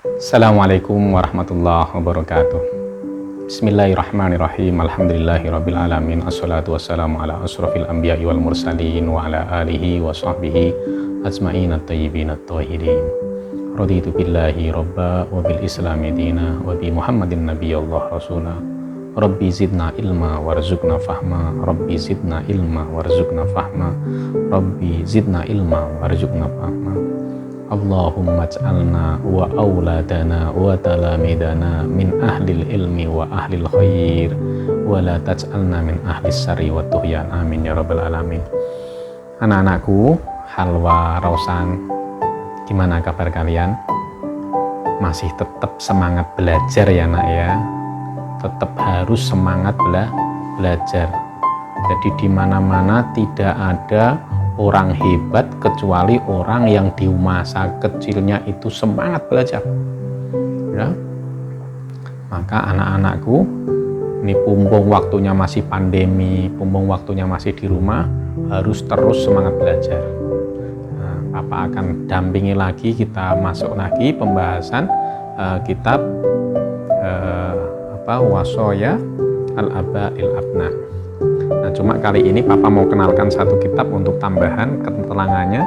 Assalamualaikum warahmatullahi wabarakatuh. Bismillahirrahmanirrahim. Alhamdulillahirabbil alamin. Assalatu wassalamu ala asrofil anbiya'i wal mursalin wa ala alihi wa sahbihi ajma'in at-tayyibin at-tahirin. Raditu billahi rabba wa bil islami dina wa bi Muhammadin nabiyallah rasulah. Rabbi zidna ilma warzuqna fahma. Rabbi zidna ilma warzuqna fahma. Rabbi zidna ilma warzuqna fahma. Allahumma ij'alna wa auladana wa talamidana min ahlil ilmi wa ahlil khair wa la taj'alna min ahlis syarri wa tuhyan, amin ya rabbal alamin. Anak-anakku, Halwa, Rausan, gimana kabar kalian? Masih tetap semangat belajar ya nak ya? Tetap harus semangat belajar. Jadi di mana-mana tidak ada orang hebat kecuali orang yang di masa kecilnya itu semangat belajar ya. Maka anak-anakku, ini pumpung waktunya masih pandemi, pumpung waktunya masih di rumah, harus terus semangat belajar. Papa akan dampingi lagi, kita masuk lagi pembahasan kitab Wasoya Al-Aba'il Abna. Nah, cuma kali ini Papa mau kenalkan satu kitab untuk tambahan keterangannya.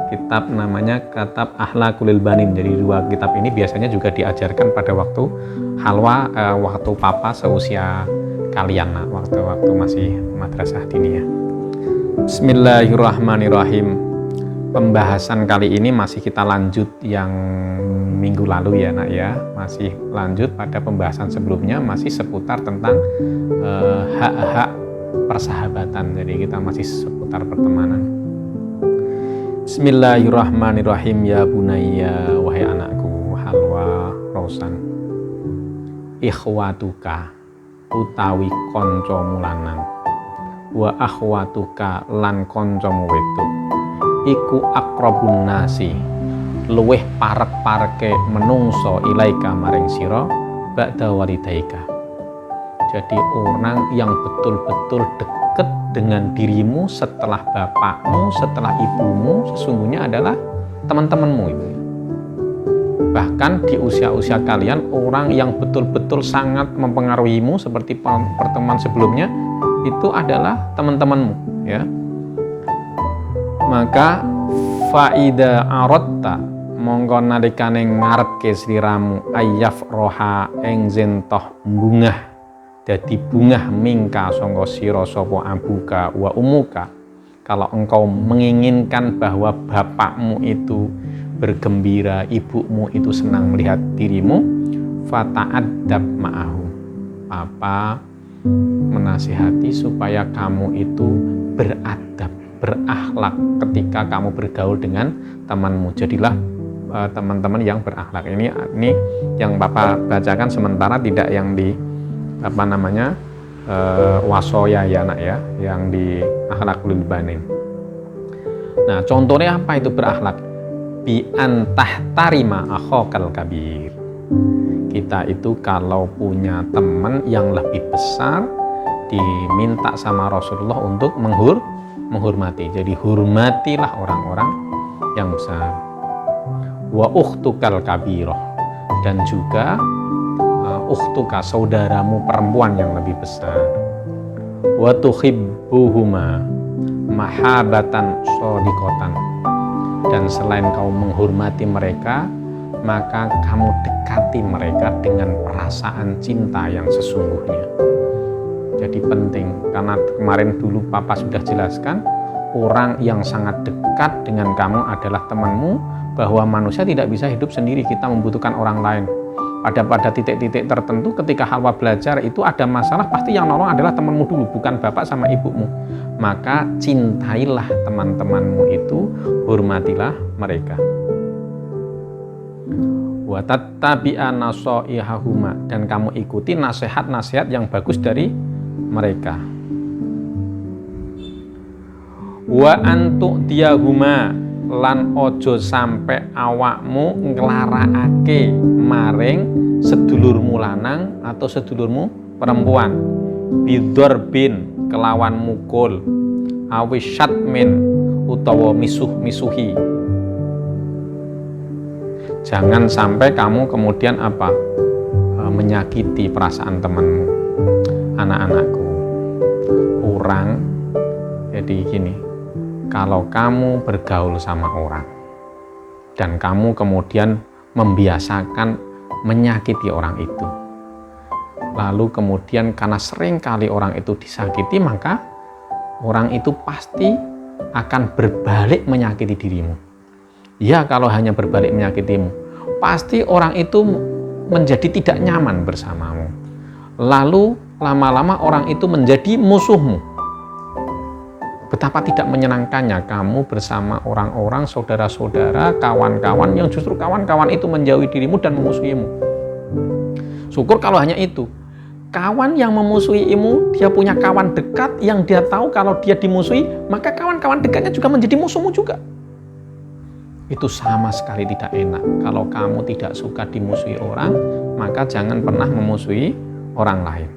Kitab namanya Kitab Akhlaqul Banin. Jadi dua kitab ini biasanya juga diajarkan pada waktu Halwa, waktu Papa seusia kalian, nah, waktu masih madrasah diniyah. Bismillahirrahmanirrahim. Pembahasan kali ini masih kita lanjut yang minggu lalu ya nak ya. Masih lanjut pada pembahasan sebelumnya, masih seputar tentang hak-hak persahabatan. Jadi kita masih seputar pertemanan. Bismillahirrahmanirrahim. Ya bunayya, wahai anakku, Halwa, Rausan, ikhwatuka utawi kancamu lanang, wa akhwatuka lan kancamu wedok, iku aqrabun nasi, luweh parek-pareke menungso ilaika maring sira ba'da walidaika. Jadi orang yang betul-betul dekat dengan dirimu setelah bapakmu, setelah ibumu, sesungguhnya adalah teman-temanmu itu. Bahkan di usia-usia kalian, orang yang betul-betul sangat mempengaruhimu seperti pertemuan sebelumnya, itu adalah teman-temanmu ya. Maka faida arotta, mongko nalikane ngarepke sliramu ayyaf roha ing zentoh bungah, dadi bungah mingka sangka sira sapa abuka wa umuka. Kalau engkau menginginkan bahwa bapakmu itu bergembira, ibumu itu senang melihat dirimu, fata'addab ma'ahu. Papa menasihati supaya kamu itu beradab, berakhlak ketika kamu bergaul dengan temanmu. Jadilah teman-teman yang berakhlak. Ini yang Papa bacakan sementara, tidak yang di wasoya ya nak ya, yang di Akhlaqul Banin. Nah, contohnya apa itu berakhlak? Bi antahtarima akhokal kabir. Kita itu kalau punya teman yang lebih besar, diminta sama Rasulullah untuk menghormati. Jadi hormatilah orang-orang yang besar. Wa ukhtukal kabirah, dan juga ukhtuka, saudaramu perempuan yang lebih besar. Wa tuhibbuhuma mahabatan shadiqatan, dan selain kau menghormati mereka, maka kamu dekati mereka dengan perasaan cinta yang sesungguhnya. Jadi penting, karena kemarin dulu Papa sudah jelaskan, orang yang sangat dekat dengan kamu adalah temanmu, bahwa manusia tidak bisa hidup sendiri, kita membutuhkan orang lain. Pada titik-titik tertentu ketika Halwa belajar itu ada masalah, pasti yang nolong adalah temanmu dulu, bukan bapak sama ibumu. Maka cintailah teman-temanmu itu, hormatilah mereka. Wa tattabi'a nasaihahuma, dan kamu ikuti nasihat-nasihat yang bagus dari mereka. Wa antu'diyahuma, lan ojo sampai awakmu nglarakake maring sedulurmu lanang atau sedulurmu perempuan, bidorbin kelawan mukul, awis syatmin utawa misuh-misuhi. Jangan sampai kamu kemudian menyakiti perasaan temanmu. Anak-anakku, orang jadi gini, kalau kamu bergaul sama orang dan kamu kemudian membiasakan menyakiti orang itu, lalu kemudian karena sering kali orang itu disakiti, maka orang itu pasti akan berbalik menyakiti dirimu. Ya, kalau hanya berbalik menyakitimu, pasti orang itu menjadi tidak nyaman bersamamu. Lalu lama-lama orang itu menjadi musuhmu. Betapa tidak menyenangkannya kamu bersama orang-orang, saudara-saudara, kawan-kawan yang justru kawan-kawan itu menjauhi dirimu dan memusuhimu. Syukur kalau hanya itu. Kawan yang memusuhimu, dia punya kawan dekat yang dia tahu kalau dia dimusuhi, maka kawan-kawan dekatnya juga menjadi musuhmu juga. Itu sama sekali tidak enak. Kalau kamu tidak suka dimusuhi orang, maka jangan pernah memusuhi orang lain.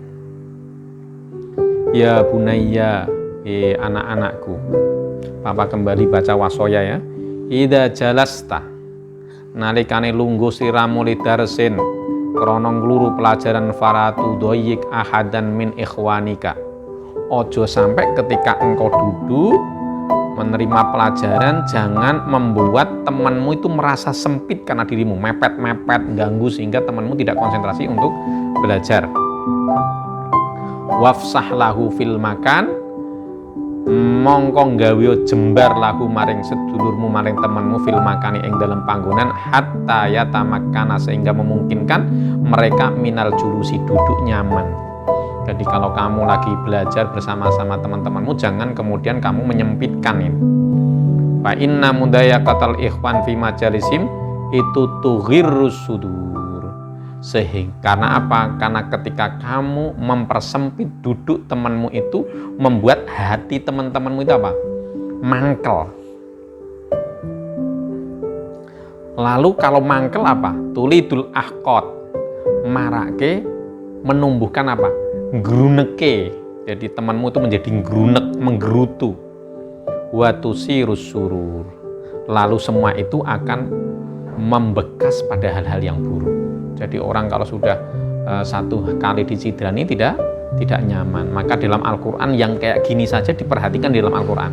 Ya bunayya, anak-anakku, Papa kembali baca wasoya ya. Idza jalasta, nalikane lungguh siramu lidarsin krana ngluru pelajaran faratu doyik ahadan min ikhwanika. Ojo sampai ketika engkau duduk menerima pelajaran, jangan membuat temanmu itu merasa sempit karena dirimu, mepet-mepet, ganggu sehingga temanmu tidak konsentrasi untuk belajar. Wafsah lahu fil makan, mongko gawe jembar lahu maring sedulurmu maring temanmu fil makani ing dalam panggonan hatta yatamakkana, sehingga memungkinkan mereka minal julusi duduk nyaman. Jadi kalau kamu lagi belajar bersama-sama teman-temanmu, jangan kemudian kamu menyempitkan ini. Fa inna mudayaqatal ikhwan fi majalisim itu tughirrus sudur. Karena apa? Karena ketika kamu mempersempit duduk temanmu itu membuat hati teman-temanmu itu mangkel. Lalu kalau mangkel tulidul ahqad, marake, menumbuhkan gruneke. Jadi temanmu itu menjadi grunek, menggerutu. Watusirus surur. Lalu semua itu akan membekas pada hal-hal yang buruk. Jadi orang kalau sudah satu kali dicidrani tidak nyaman. Maka dalam Al-Quran yang kayak gini saja diperhatikan di dalam Al-Quran.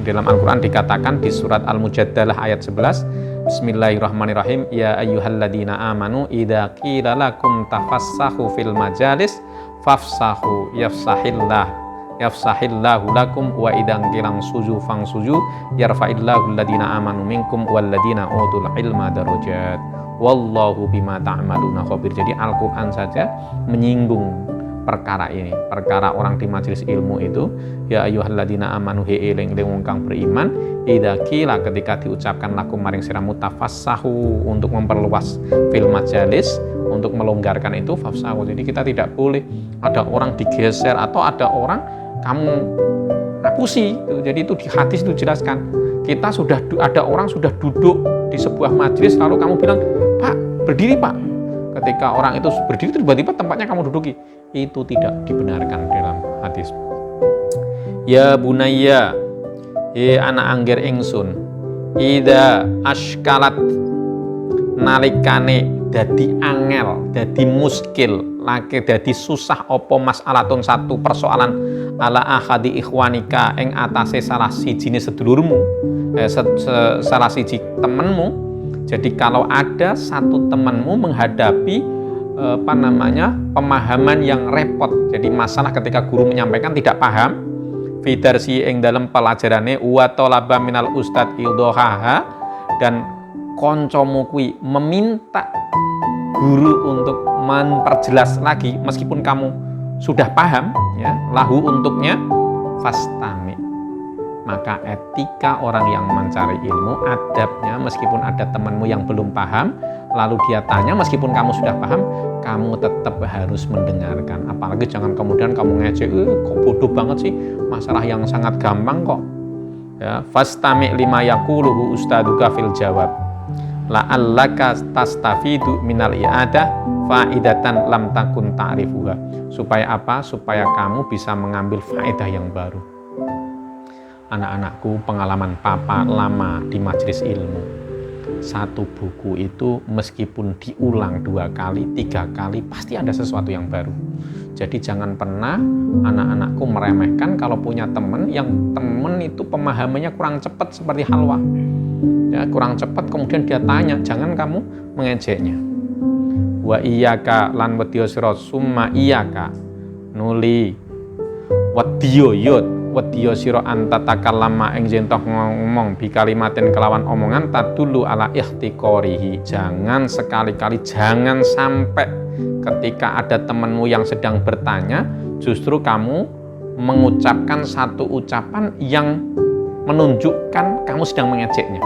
Dalam Al-Quran dikatakan di surat Al-Mujadalah ayat 11, Bismillahirrahmanirrahim. Ya ayyuhalladzina amanu idza qila lakum tafassahu fil majalis fafsahu yafsahillahu lakum wa idza qila suju fangsuju yarfa'illahu alladzina amanu minkum walladzina utul ilma darajat wallahu bima ta'maluna khabir. Jadi Al-Qur'an saja menyinggung perkara ini, perkara orang di majelis ilmu itu. Ya ayyuhalladzina amanu eling wong kang beriman, idza qila ketika diucapkan lakum maring siramu tafassahu untuk memperluas fil majalis, untuk melonggarkan itu fafsahu. Jadi kita tidak boleh ada orang digeser atau ada orang kamu ngapusi. Jadi itu di hadis itu jelaskan. Kita sudah ada orang sudah duduk di sebuah majelis lalu kamu bilang, "Pak, berdiri, Pak." Ketika orang itu berdiri tiba-tiba tempatnya kamu duduki, itu tidak dibenarkan dalam hadis. Ya bunayya, anak angger ingsun, ida ashkalat, nalikane dadi angel, dadi muskil, laki dadi susah opo mas'alatun satu persoalan ala ahadi ikhwanika ing atase salah siji sedulurmu, salah siji temenmu. Jadi kalau ada satu temanmu menghadapi pemahaman yang repot, jadi masalah ketika guru menyampaikan tidak paham, fidarsi ing dalam pelajarane wa talaba minal ustad ildohaha, dan koncomu kui meminta guru untuk memperjelas lagi meskipun kamu sudah paham ya, lahu untuknya fastami. Maka etika orang yang mencari ilmu, adabnya meskipun ada temanmu yang belum paham, lalu dia tanya meskipun kamu sudah paham, kamu tetap harus mendengarkan. Apalagi jangan kemudian kamu ngejek, kok bodoh banget sih, masalah yang sangat gampang kok. Ya, fastami' lima yaquluhu ustaduka fil jawab. La'allaka tastafidu minal i'adah faidatan lam takun ta'rifuha. Supaya apa? Supaya kamu bisa mengambil faedah yang baru. Anak-anakku, pengalaman Papa lama di majelis ilmu. Satu buku itu meskipun diulang 2 kali, 3 kali, pasti ada sesuatu yang baru. Jadi jangan pernah anak-anakku meremehkan kalau punya teman yang teman itu pemahamannya kurang cepat seperti Halwa. Ya, kurang cepat kemudian dia tanya, jangan kamu mengejeknya. Wa iyyaka lan wedya sira summa iyyaka nuli wedya sira anta takallama ing jentoh ngomong bi kalimatin kelawan omongan tadulu ala ihtiqorihi. Jangan sekali-kali, jangan sampai ketika ada temanmu yang sedang bertanya justru kamu mengucapkan satu ucapan yang menunjukkan kamu sedang mengejeknya.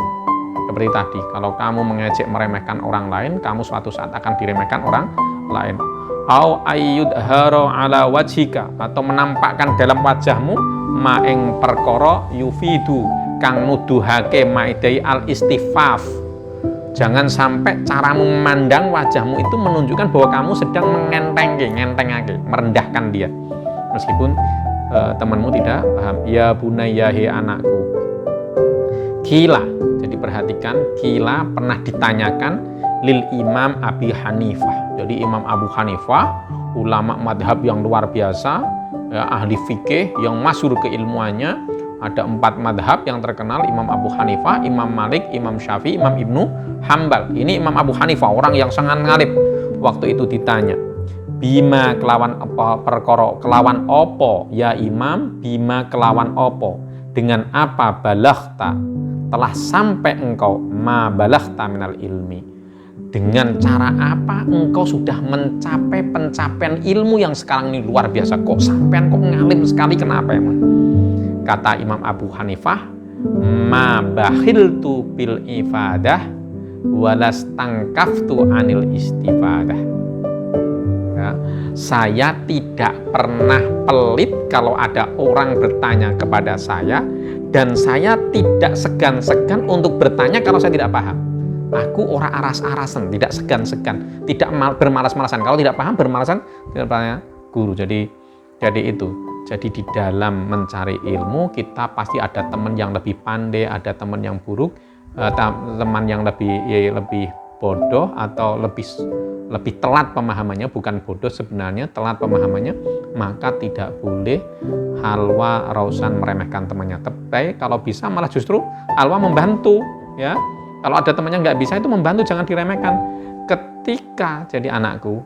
Seperti tadi, kalau kamu mengejek meremehkan orang lain, kamu suatu saat akan diremehkan orang lain. Au ayyudharo ala wajhika, atau menampakkan dalam wajahmu maing perkara yufidu kang nuduhake maidai al istifaf. Jangan sampai caramu memandang wajahmu itu menunjukkan bahwa kamu sedang ngentengake, merendahkan dia. Meskipun temanmu tidak paham. Ya bunayya, he anakku. Kila, jadi perhatikan, kila pernah ditanyakan lil Imam Abi Hanifah. Jadi Imam Abu Hanifah, ulama madhab yang luar biasa, ya, ahli fikih yang masyhur keilmuannya. Ada 4 madhab yang terkenal, Imam Abu Hanifah, Imam Malik, Imam Syafi'i, Imam Ibnu Hambal. Ini Imam Abu Hanifah, orang yang sangat ngalip. Waktu itu ditanya, bima kelawan apa perkara, kelawan opo ya Imam, bima kelawan opo, dengan apa balaghta, telah sampai engkau ma balaghta minal ilmi, dengan cara apa engkau sudah mencapai pencapaian ilmu yang sekarang ini luar biasa. Kok sampean kok ngalim sekali, kenapa emang? Kata Imam Abu Hanifah, ma bakhiltu bil ifadah walastangkaftu anil istifadah. Ya, saya tidak pernah pelit kalau ada orang bertanya kepada saya, dan saya tidak segan-segan untuk bertanya kalau saya tidak paham. Aku orang aras-arasan, tidak segan-segan, tidak bermalas-malasan. Kalau tidak paham, bermalasan, tidak tanya guru. Jadi itu. Jadi di dalam mencari ilmu kita pasti ada teman yang lebih pandai, ada teman yang buruk, teman yang lebih bodoh atau lebih telat pemahamannya, bukan bodoh sebenarnya, telat pemahamannya. Maka tidak boleh Halwa Rausan meremehkan temannya. Tapi kalau bisa malah justru Halwa membantu, ya. Kalau ada temannya nggak bisa itu membantu, jangan diremehkan. Ketika jadi anakku,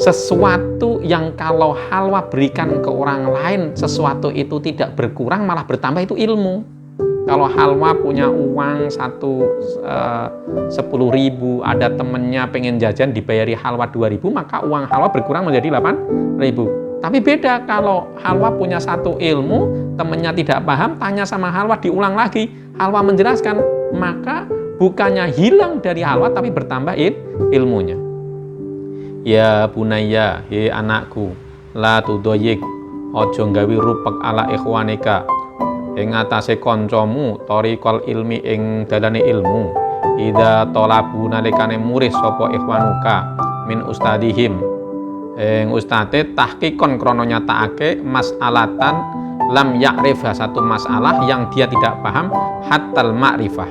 sesuatu yang kalau Halwa berikan ke orang lain, sesuatu itu tidak berkurang malah bertambah, itu ilmu. Kalau Halwa punya uang 10.000, ada temennya pengen jajan dibayari Halwa 2.000, maka uang Halwa berkurang menjadi 8.000. Tapi beda kalau Halwa punya satu ilmu, temennya tidak paham, tanya sama Halwa, diulang lagi, Halwa menjelaskan, maka bukannya hilang dari Halwa tapi bertambah ilmunya. Ya bunayya, he anakku, la tudoyik, ojo nggawi rupek ala ikhwanika ing atase kancamu thariqal ilmi ing dalane ilmu. Ida tolabu nalikane murid sapa ikhwanuka min ustadihim ing ustate tahqiqon krana nyatakake mas'alatan lam ya'rif, satu masalah yang dia tidak paham, hattal ma'rifah.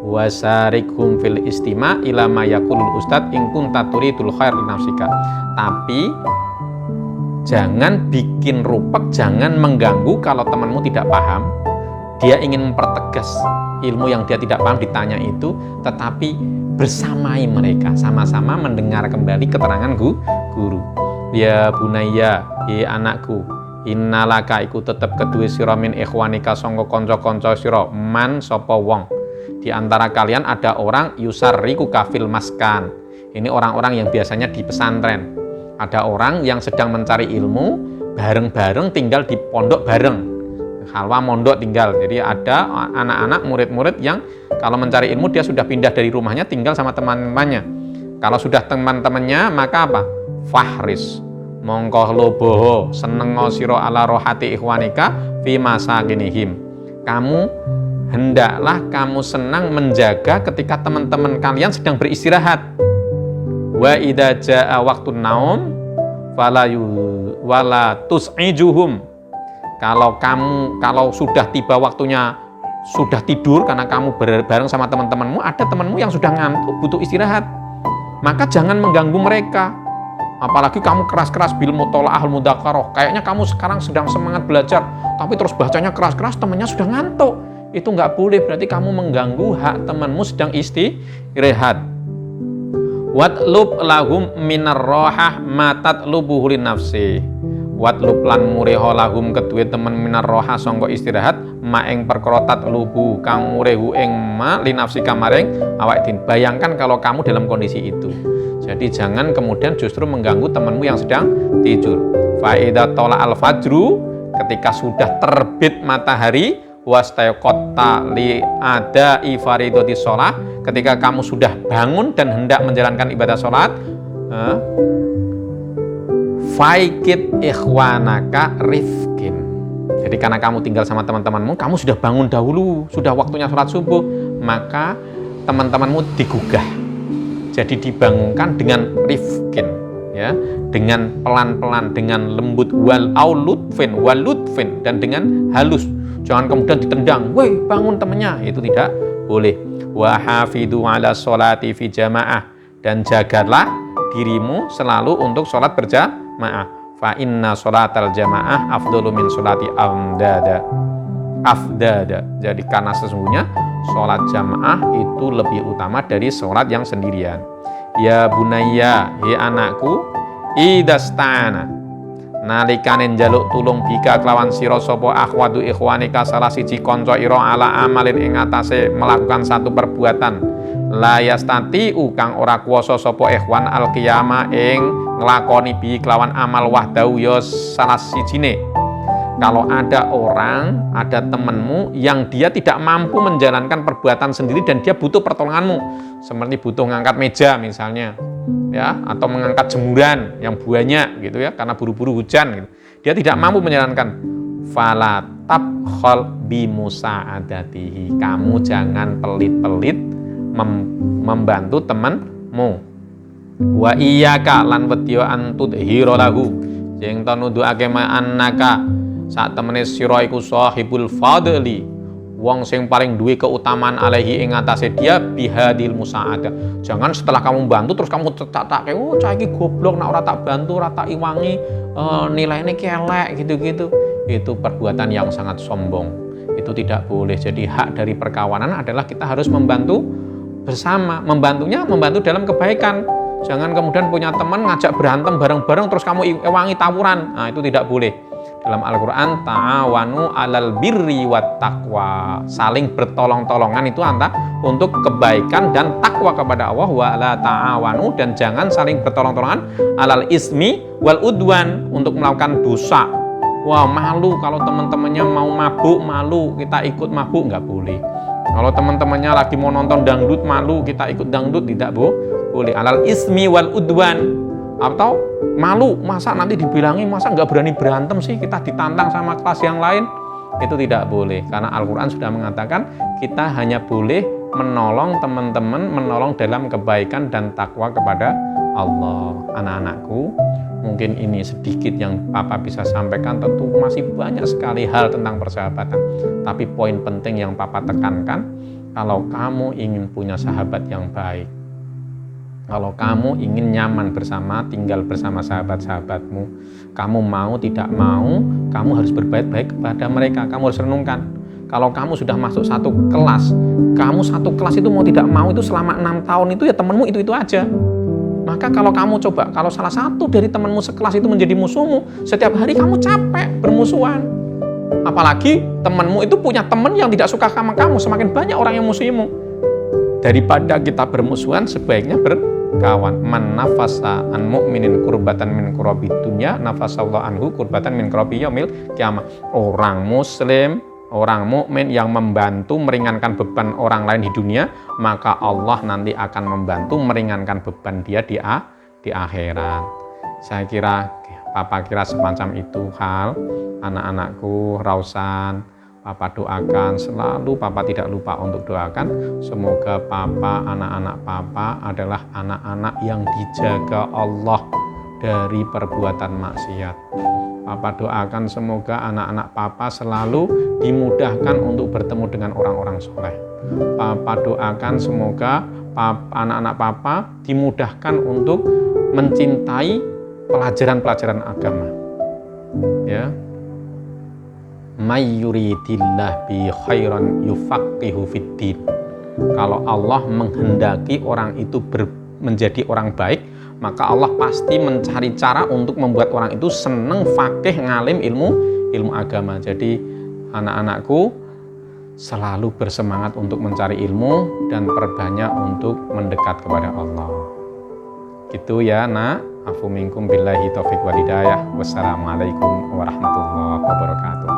Wasarikhum fil istima ila ma yaqulul ustad in kunta turidul khair li nafsika. Tapi jangan bikin rupek, jangan mengganggu kalau temanmu tidak paham. Dia ingin mempertegas ilmu yang dia tidak paham ditanya itu, tetapi bersamai mereka, sama-sama mendengar kembali keterangan guru. Ya bunayya, ya anakku, innalaka iku tetep kedue sira min ikhwanika sangga kanca-kanca sira man sapa wong. Di antara kalian ada orang yusarriku kafil maskan. Ini orang-orang yang biasanya di pesantren. Ada orang yang sedang mencari ilmu, bareng-bareng tinggal di pondok bareng. Halwa mondok tinggal. Jadi ada anak-anak murid-murid yang kalau mencari ilmu dia sudah pindah dari rumahnya tinggal sama teman-temannya. Kalau sudah teman-temannya maka apa? Fahris. Mongko loboho senengo sira ala rohati ikhwanika fi masakinihim. Hendaklah kamu senang menjaga ketika teman-teman kalian sedang beristirahat. Wa idza jaa waqtun naum wala tus'ijuhum. Kalau sudah tiba waktunya sudah tidur karena kamu bareng sama teman-temanmu, ada temanmu yang sudah ngantuk butuh istirahat, maka jangan mengganggu mereka. Apalagi kamu keras-keras bil mutola'ah mudzakarah, kayaknya kamu sekarang sedang semangat belajar tapi terus bacanya keras-keras, temannya sudah ngantuk. Itu nggak boleh, berarti kamu mengganggu hak temanmu sedang istirahat. Watlub lahum minar rohah matat lubuhu nafsi. Watlub lan mureho lahum kedue temen minar rohah sangka istirahat maeng perkara tatlubu kang murehu ing ma linafsi kamaring awak din. Bayangkan kalau kamu dalam kondisi itu. Jadi jangan kemudian justru mengganggu temanmu yang sedang tidur. Fa idza tala al fajru, ketika sudah terbit matahari, wastayqatta li ada ifaridati shalah, ketika kamu sudah bangun dan hendak menjalankan ibadah salat, faikit ikhwanaka rifkin. Jadi karena kamu tinggal sama teman-temanmu, kamu sudah bangun dahulu, sudah waktunya sholat subuh, maka teman-temanmu digugah. Jadi dibangunkan dengan rifkin, ya, dengan pelan-pelan, dengan lembut, walutfin, dan dengan halus. Jangan kemudian ditendang, woi bangun temannya, itu tidak boleh. Wa hafidu ala sholati fi jamaah, dan jagalah dirimu selalu untuk sholat berjamaah. Fa inna sholatal jamaah afdalu min sholati afdada. Jadi karena sesungguhnya sholat jamaah itu lebih utama dari sholat yang sendirian. Ya bunayya, he anakku, idastana, nalikane njaluk tulung bika kelawan sira sapa akhwatu ikhwanika salah siji kanca ira ala amalin ing atase melakukan satu perbuatan la yastati'u kang ora kuwasa sapa ikhwan al qiyama ing nglakoni bi kelawan amal wahdahu ya salah sijine. Kalau ada orang, ada temanmu yang dia tidak mampu menjalankan perbuatan sendiri dan dia butuh pertolonganmu, seperti butuh mengangkat meja misalnya, ya, atau mengangkat jemuran yang banyak gitu ya, karena buru-buru hujan gitu. Dia tidak mampu menjalankan. Fala tabkhal bi musa'adatihi. Kamu jangan pelit-pelit membantu temanmu. Wa iyyaka lan wedya an tudhira lahu. Sing ta nuduhake annaka saat temene sira iku sahibul fadli, wong sing paling duwe keutamaan alaihi ing atase dia bihadil musaadah. Jangan setelah kamu bantu terus kamu tak oh cah iki goblok nek ora tak bantu, ora tak iwangi, nilainya kelek gitu-gitu. Itu perbuatan yang sangat sombong. Itu tidak boleh. Jadi hak dari perkawanan adalah kita harus membantu bersama, membantu dalam kebaikan. Jangan kemudian punya teman ngajak berantem bareng-bareng terus kamu iwangi tawuran. Nah, itu tidak boleh. Dalam Al-Quran, ta'awanu alal birri wat taqwa, saling bertolong-tolongan itu untuk kebaikan dan takwa kepada Allah. Wa la ta'awanu, dan jangan saling bertolong-tolongan alal ismi wal udwan, untuk melakukan dosa. Wah, malu kalau teman-temannya mau mabuk, malu kita ikut mabuk, nggak boleh. Kalau teman-temannya lagi mau nonton dangdut, malu kita ikut dangdut, tidak boleh. Alal ismi wal udwan. Atau malu, masa nanti dibilangi, masa nggak berani berantem sih, kita ditantang sama kelas yang lain. Itu tidak boleh, karena Al-Quran sudah mengatakan kita hanya boleh menolong teman-teman, menolong dalam kebaikan dan takwa kepada Allah. Anak-anakku, mungkin ini sedikit yang Papa bisa sampaikan, tentu masih banyak sekali hal tentang persahabatan. Tapi poin penting yang Papa tekankan, kalau kamu ingin punya sahabat yang baik, kalau kamu ingin nyaman tinggal bersama sahabat-sahabatmu, kamu mau tidak mau, kamu harus berbuat baik kepada mereka. Kamu harus renungkan. Kalau kamu sudah masuk satu kelas, kamu satu kelas itu mau tidak mau itu selama 6 tahun itu ya temanmu itu aja. Maka kalau kamu coba, kalau salah satu dari temanmu sekelas itu menjadi musuhmu, setiap hari kamu capek bermusuhan. Apalagi temanmu itu punya teman yang tidak suka sama kamu, semakin banyak orang yang musuhimu. Daripada kita bermusuhan, sebaiknya berkawan. Man nafasa an mu'minin kurbatan min kurabid dunya, nafasallahu anhu kurbatan min kurabi yaumil kiamah. Orang muslim, orang mukmin yang membantu meringankan beban orang lain di dunia, maka Allah nanti akan membantu meringankan beban dia di akhirat. Saya kira, Papa kira semacam itu hal. Anak-anakku, Rausan, Papa doakan selalu, Papa tidak lupa untuk doakan semoga Papa, anak-anak Papa adalah anak-anak yang dijaga Allah dari perbuatan maksiat. Papa doakan semoga anak-anak Papa selalu dimudahkan untuk bertemu dengan orang-orang soleh. Papa doakan semoga anak-anak Papa dimudahkan untuk mencintai pelajaran-pelajaran agama. Ya. May yuridillah bi khairan yufaqihu fiddin. Kalau Allah menghendaki orang itu menjadi orang baik, maka Allah pasti mencari cara untuk membuat orang itu seneng, faqih, ngalim, ilmu agama. Jadi anak-anakku selalu bersemangat untuk mencari ilmu dan perbanyak untuk mendekat kepada Allah. Gitu ya nak. Afu minkum billahi taufiq wal hidayah. Wassalamualaikum warahmatullahi wabarakatuh.